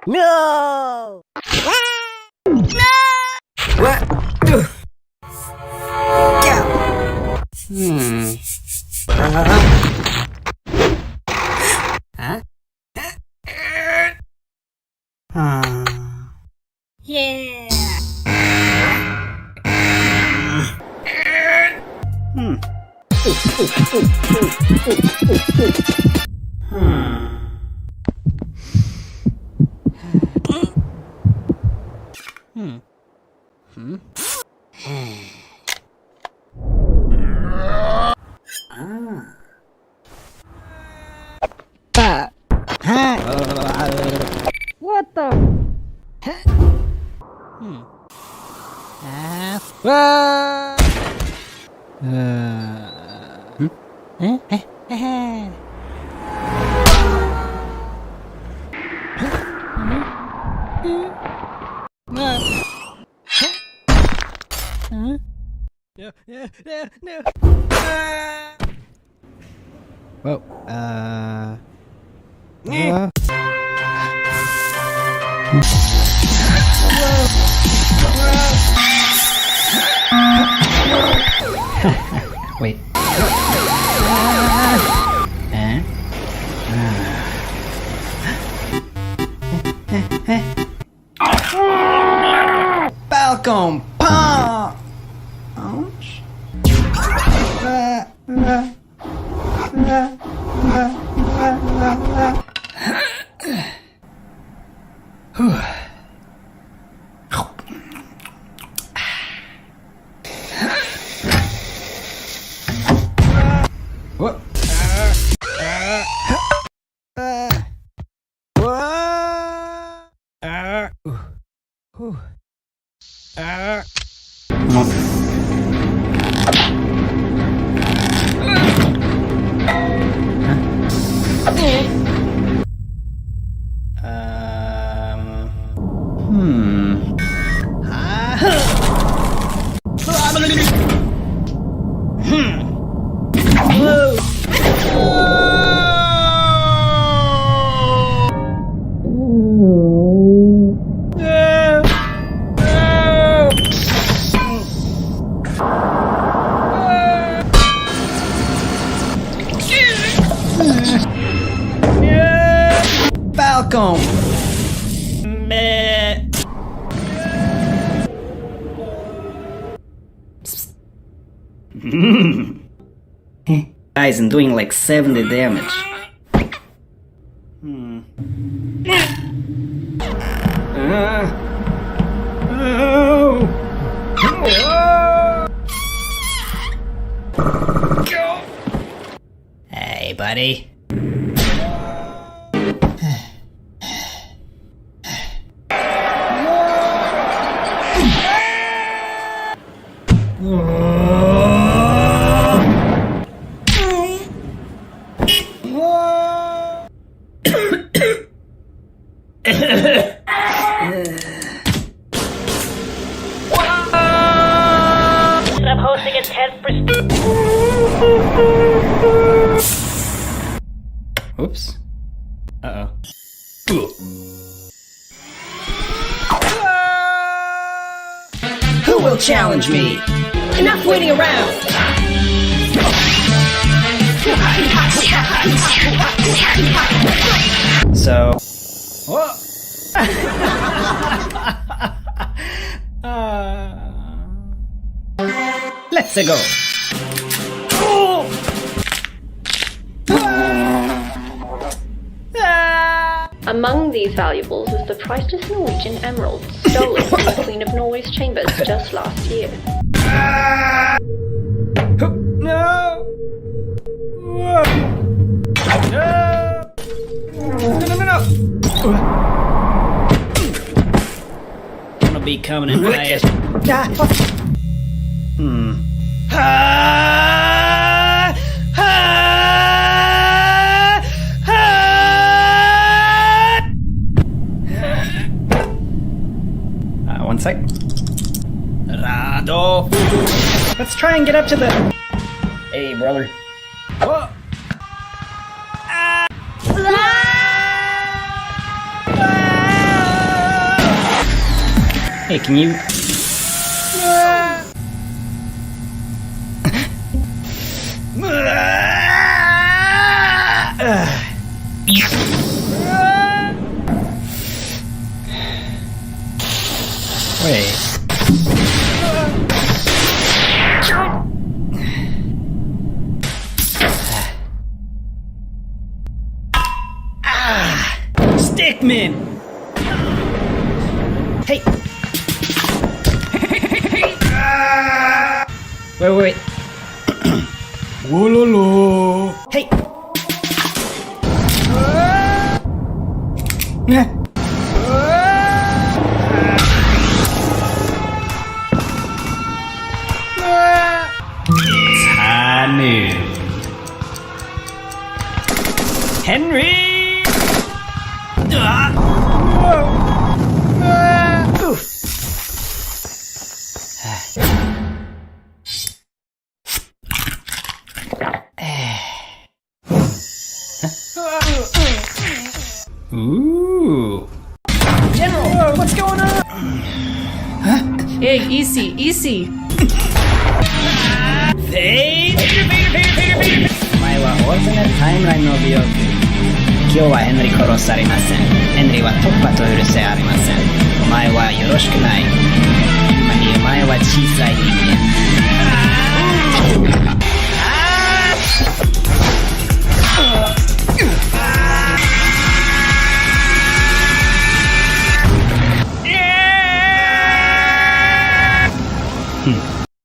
No! What? Yeah! What the? Whoa, wait. Falcon punch. What? Falcon. Guys, I'm doing like 70 damage. Hey, buddy. I'm hosting a test for... Oops. Uh-oh. Who will challenge me? Enough waiting around! So... Whoa! Let's go. Among these valuables is the priceless Norwegian emerald stolen from the Queen of Norway's chambers just last year. No! No! No! I'm gonna be coming in fast. One sec. Rado. Let's try and get up to the... Hey, brother. Whoa. Ah. Ah. Hey, can you... Wait. Stickmin! Hey! Wait. Wololo! Hey! Tanu. Henry! Ooh. General, what's going on? Hey, easy. Vader! お前はオールナイトタイムラインの美容区。今日はヘンリー殺されません。ヘンリーは突破と許せありません。お前はよろしくない。今にお前は小さい人間。